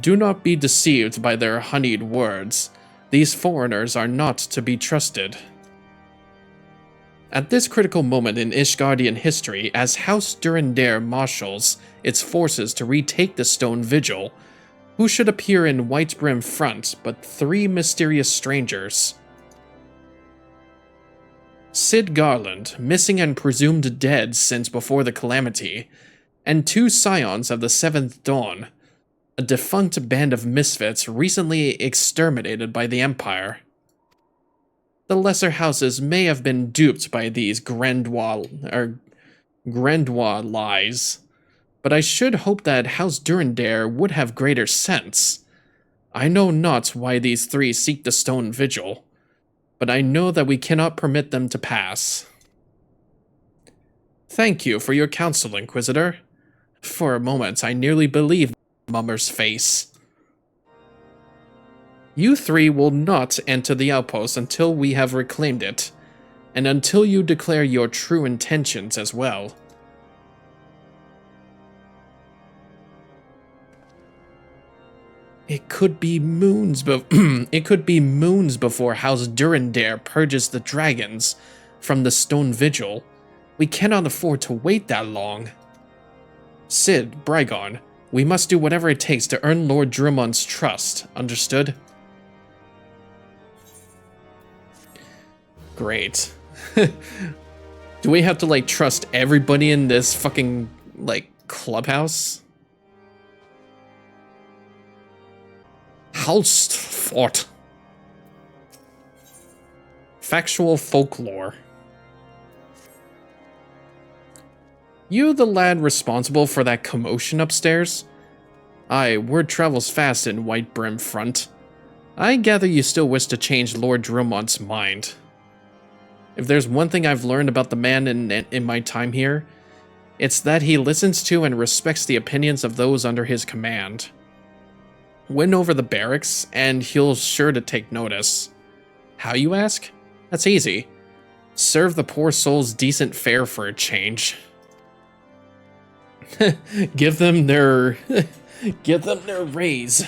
Do not be deceived by their honeyed words. These foreigners are not to be trusted. At this critical moment in Ishgardian history, as House Durandare marshals its forces to retake the Stone Vigil, who should appear in Whitebrim front but 3 mysterious strangers? Sid Garland, missing and presumed dead since before the Calamity, and 2 scions of the 7th Dawn, a defunct band of misfits recently exterminated by the Empire. The lesser houses may have been duped by these Grandois lies, but I should hope that House Durandare would have greater sense. I know not why these 3 seek the Stone Vigil, but I know that we cannot permit them to pass. Thank you for your counsel, Inquisitor. For a moment, I nearly believed Mummer's face. You three will not enter the outpost until we have reclaimed it, and until you declare your true intentions as well. It could be moons it could be moons before House Durandare purges the dragons from the Stone Vigil. We cannot afford to wait that long. Sid, Brygon, we must do whatever it takes to earn Lord Drummond's trust. Understood? Great. Do we have to, like, trust everybody in this fucking, like, clubhouse? Halstfort. Factual folklore. You the lad responsible for that commotion upstairs? Aye, word travels fast in White Brim Front. I gather you still wish to change Lord Drummond's mind. If there's one thing I've learned about the man in my time here, it's that he listens to and respects the opinions of those under his command. Win over the barracks, and he'll sure to take notice. How, you ask? That's easy. Serve the poor souls decent fare for a change. Give them their raise.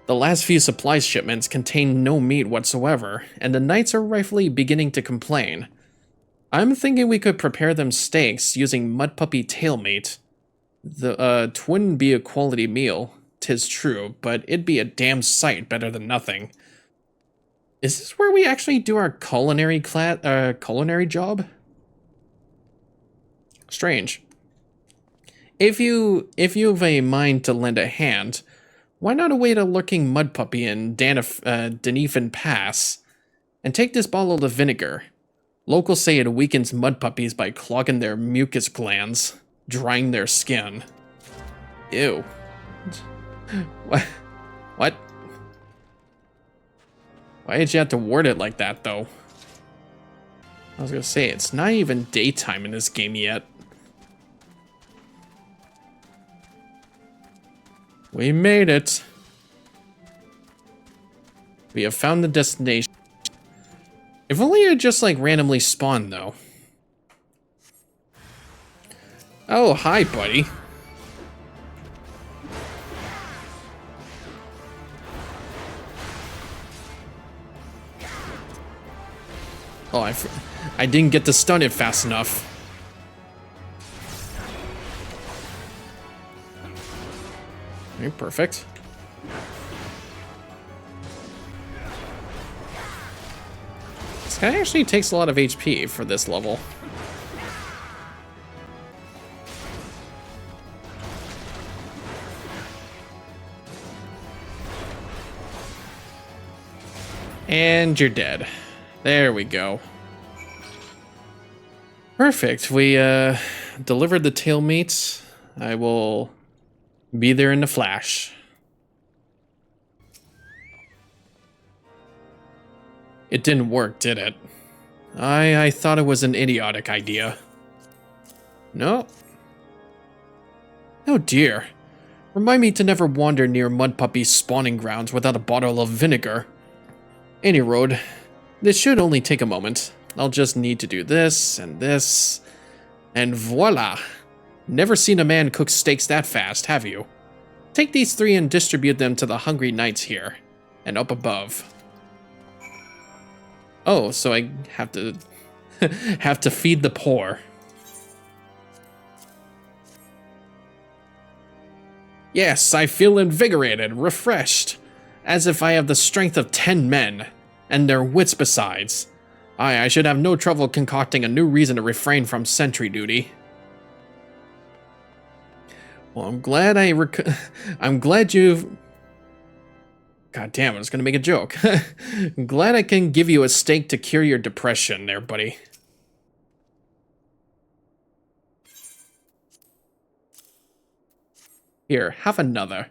The last few supply shipments contain no meat whatsoever, and the knights are rightfully beginning to complain. I'm thinking we could prepare them steaks using mud puppy tail meat. Twouldn't be a quality meal, 'tis true, but it'd be a damn sight better than nothing. Is this where we actually do our culinary job? Strange. If you've a mind to lend a hand, why not await a lurking mud puppy in Denifin Pass, and take this bottle of vinegar. Locals say it weakens mud puppies by clogging their mucus glands, drying their skin. Ew. What? Why did you have to word it like that, though? I was gonna say, it's not even daytime in this game yet. We made it. We have found the destination. If only it just, like, randomly spawned, though. Oh, hi, buddy. Oh, I didn't get to stun it fast enough. Okay, perfect. This guy actually takes a lot of HP for this level. And you're dead. There we go. Perfect. We delivered the tail meat. I will be there in the flash. It didn't work, did it? I thought it was an idiotic idea. No. Oh dear. Remind me to never wander near Mud Puppy's spawning grounds without a bottle of vinegar. Any road. This should only take a moment. I'll just need to do this, and voila! Never seen a man cook steaks that fast, have you? Take these 3 and distribute them to the hungry knights here, and up above. Oh, so I have to have to feed the poor. Yes, I feel invigorated, refreshed, as if I have the strength of 10 men. And their wits besides. I should have no trouble concocting a new reason to refrain from sentry duty. Well, I'm glad I'm glad you've... God damn, I was gonna make a joke. I'm glad I can give you a steak to cure your depression there, buddy. Here, have another.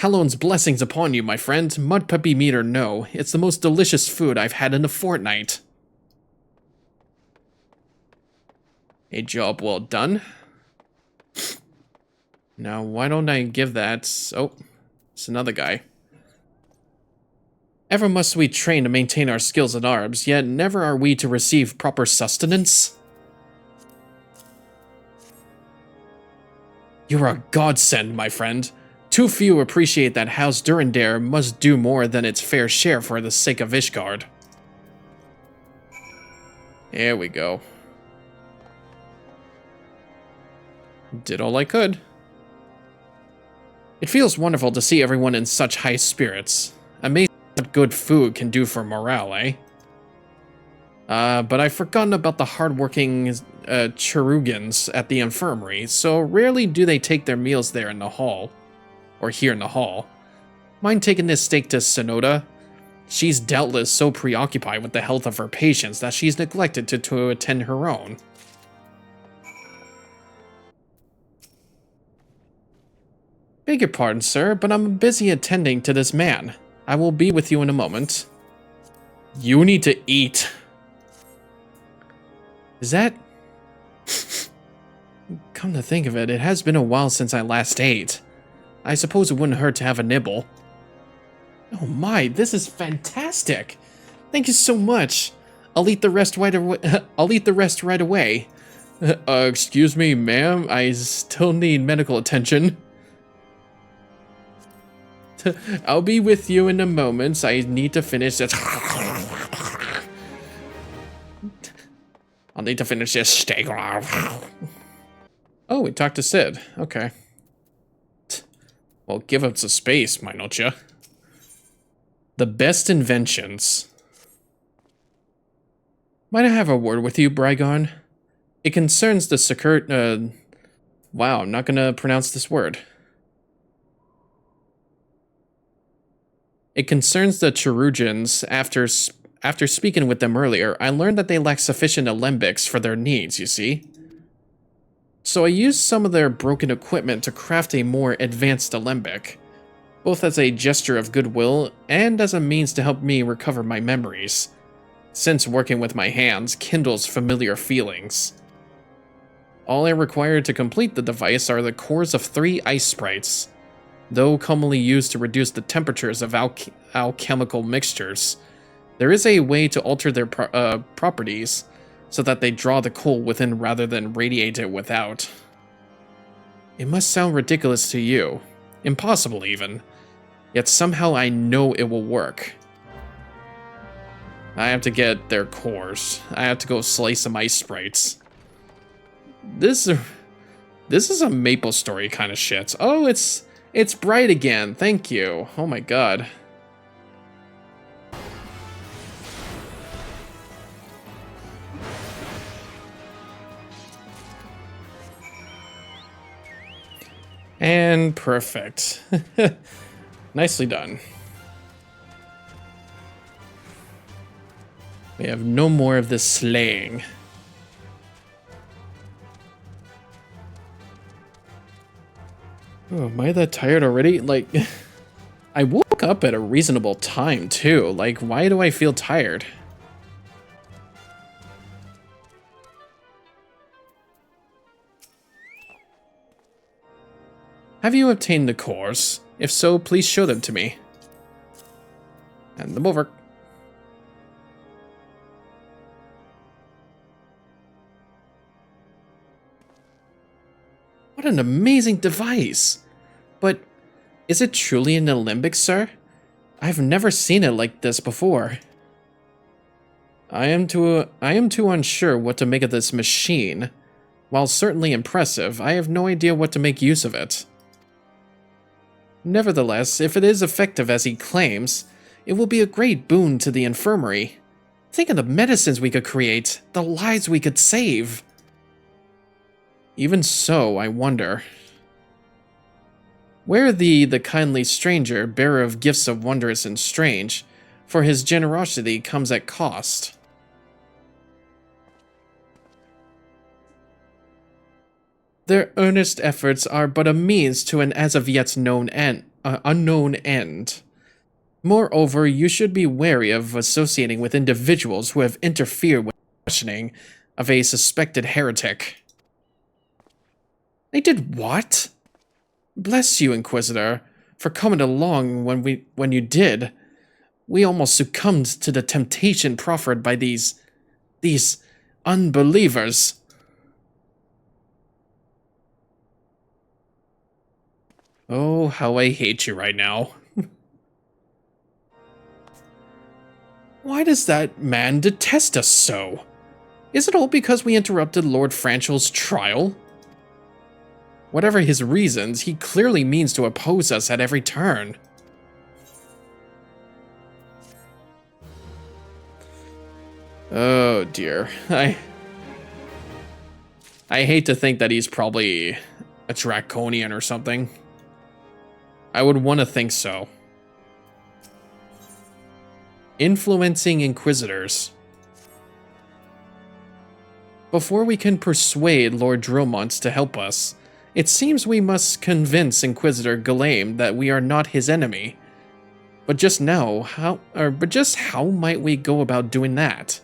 Halloween's blessings upon you, my friend. Mud puppy meat or no, it's the most delicious food I've had in a fortnight. A job well done. Now, why don't I give that... Oh, it's another guy. Ever must we train to maintain our skills in arms, yet never are we to receive proper sustenance? You're a godsend, my friend. Too few appreciate that House Durandare must do more than its fair share for the sake of Ishgard. There we go. Did all I could. It feels wonderful to see everyone in such high spirits. Amazing what good food can do for morale, eh? But I've forgotten about the hardworking Cherugans at the infirmary, so rarely do they take their meals there in the hall. Or here in the hall. Mind taking this steak to Sonoda? She's doubtless so preoccupied with the health of her patients that she's neglected to attend her own. Beg your pardon, sir, but I'm busy attending to this man. I will be with you in a moment. You need to eat. Is that... Come to think of it, it has been a while since I last ate. I suppose it wouldn't hurt to have a nibble. Oh my, this is fantastic! Thank you so much. I'll eat the rest right away. Excuse me, ma'am. I still need medical attention. I'll be with you in a moment. I need to finish this. I'll need to finish this steak. Oh, we talked to Sid. Okay. Well, give up some space, why don't you? The best inventions. Might I have a word with you, Brigon? It concerns the wow, I'm not gonna pronounce this word. It concerns the Cherugans. After speaking with them earlier, I learned that they lack sufficient alembics for their needs, you see. So I used some of their broken equipment to craft a more advanced alembic, both as a gesture of goodwill and as a means to help me recover my memories, since working with my hands kindles familiar feelings. All I require to complete the device are the cores of 3 ice sprites. Though commonly used to reduce the temperatures of alchemical mixtures, there is a way to alter their properties so that they draw the coal within rather than radiate it without. It must sound ridiculous to you, impossible even, yet somehow I know it will work. I have to get their cores. I have to go slay some ice sprites. This is a Maple Story kind of shit. Oh, it's bright again. Thank you. Oh my god. And perfect. Nicely done. We have no more of this slaying. Oh, am I that tired already? Like, I woke up at a reasonable time, too. Like, why do I feel tired? Have you obtained the cores? If so, please show them to me. Hand them over. What an amazing device! But is it truly an alembic, sir? I've never seen it like this before. I am too unsure what to make of this machine. While certainly impressive, I have no idea what to make use of it. Nevertheless, if it is effective as he claims, it will be a great boon to the infirmary. Think of the medicines we could create, the lives we could save. Even so, I wonder. Where the kindly stranger, bearer of gifts of wondrous and strange, for his generosity comes at cost. Their earnest efforts are but a means to an as of yet unknown end. Moreover, you should be wary of associating with individuals who have interfered with the questioning of a suspected heretic. They did what? Bless you, Inquisitor, for coming along when you did. We almost succumbed to the temptation proffered by these unbelievers. Oh, how I hate you right now. Why does that man detest us so? Is it all because we interrupted Lord Franchell's trial? Whatever his reasons, he clearly means to oppose us at every turn. Oh dear. I hate to think that he's probably a draconian or something. I would want to think so. Influencing Inquisitors. Before we can persuade Lord Dromont to help us, it seems we must convince Inquisitor Gulaim that we are not his enemy. But just how might we go about doing that?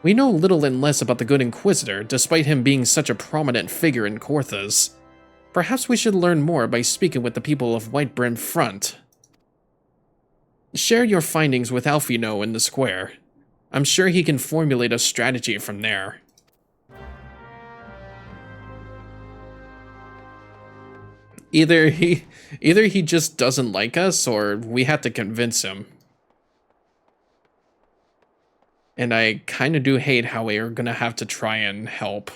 We know little and less about the good Inquisitor, despite him being such a prominent figure in Korthas. Perhaps we should learn more by speaking with the people of Whitebrim Front. Share your findings with Alfino in the square. I'm sure he can formulate a strategy from there. Either he just doesn't like us, or we have to convince him. And I kind of do hate how we are gonna have to try and help.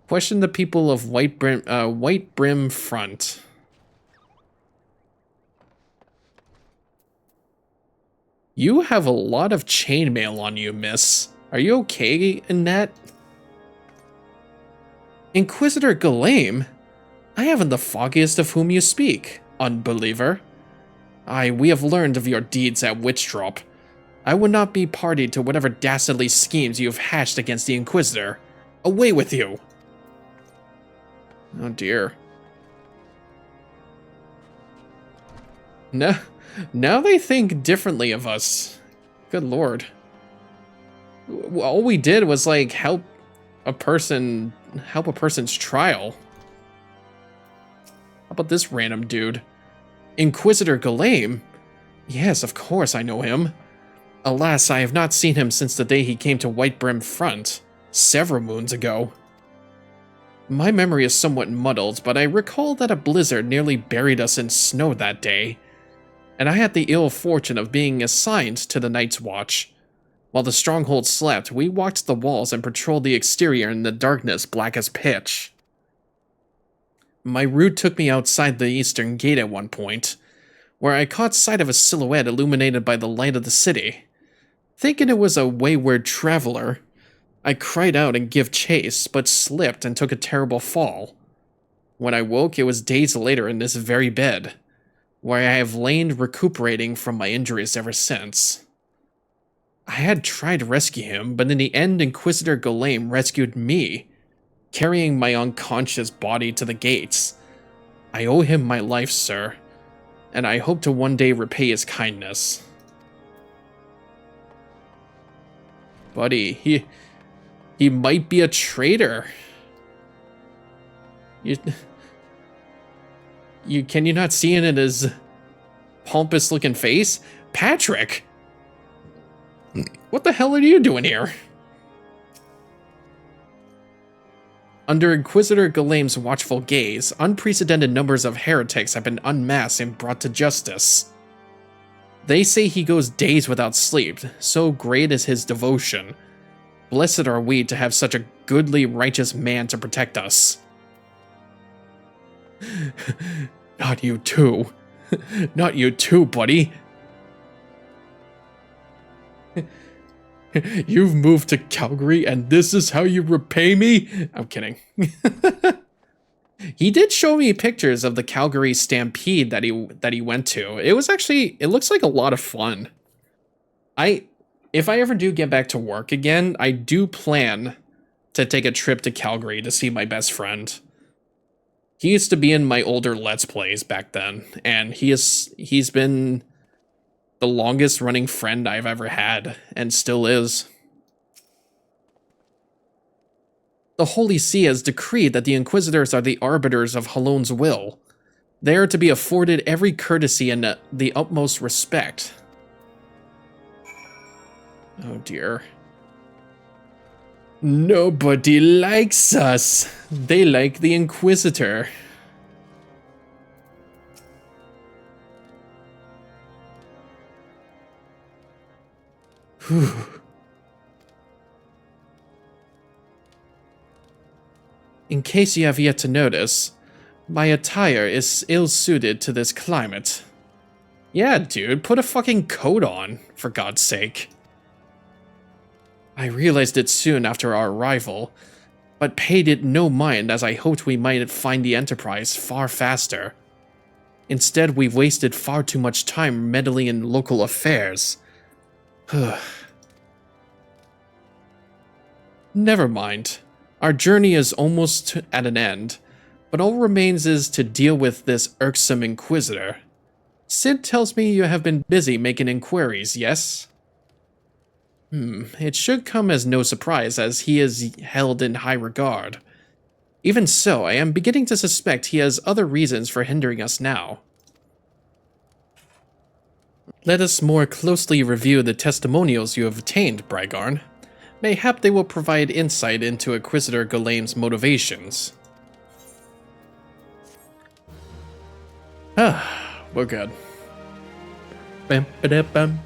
Question the people of Whitebrim Front. You have a lot of chainmail on you, miss. Are you okay in that? Inquisitor Gulaim? I haven't the foggiest of whom you speak, unbeliever. We have learned of your deeds at Witchdrop. I would not be party to whatever dastardly schemes you have hatched against the Inquisitor. Away with you! Oh dear. Now they think differently of us. Good lord. All we did was, like, help a person's trial. How about this random dude? Inquisitor Gulaim? Yes, of course I know him. Alas, I have not seen him since the day he came to Whitebrim Front, several moons ago. My memory is somewhat muddled, but I recall that a blizzard nearly buried us in snow that day, and I had the ill fortune of being assigned to the Night's Watch. While the stronghold slept, we walked the walls and patrolled the exterior in the darkness black as pitch. My route took me outside the eastern gate at one point, where I caught sight of a silhouette illuminated by the light of the city. Thinking it was a wayward traveler, I cried out and gave chase, but slipped and took a terrible fall. When I woke, it was days later in this very bed, where I have lain recuperating from my injuries ever since. I had tried to rescue him, but in the end Inquisitor Gulaim rescued me, carrying my unconscious body to the gates. I owe him my life, sir, and I hope to one day repay his kindness. Buddy, he might be a traitor. Can you not see it in his pompous looking face? Patrick! What the hell are you doing here? Under Inquisitor Gulaim's watchful gaze, unprecedented numbers of heretics have been unmasked and brought to justice. They say he goes days without sleep, so great is his devotion. Blessed are we to have such a goodly, righteous man to protect us. Not you too. Not you too, buddy. You've moved to Calgary and this is how you repay me? I'm kidding. He did show me pictures of the Calgary Stampede that he went to. It looks like a lot of fun. If I ever do get back to work again, I do plan to take a trip to Calgary to see my best friend. He used to be in my older Let's Plays back then, and he's been the longest running friend I've ever had, and still is. The Holy See has decreed that the Inquisitors are the arbiters of Halone's will. They are to be afforded every courtesy and the utmost respect. Oh dear. Nobody likes us. They like the Inquisitor. Whew. In case you have yet to notice, my attire is ill-suited to this climate. Yeah, dude, put a fucking coat on, for God's sake. I realized it soon after our arrival, but paid it no mind as I hoped we might find the Enterprise far faster. Instead, we've wasted far too much time meddling in local affairs. Never mind. Our journey is almost at an end, but all remains is to deal with this irksome Inquisitor. Sid tells me you have been busy making inquiries, yes? It should come as no surprise as he is held in high regard. Even so, I am beginning to suspect he has other reasons for hindering us now. Let us more closely review the testimonials you have obtained, Brygarn. Mayhap they will provide insight into Inquisitor Gulaim's motivations. We're good. Bam, ba-da, bam.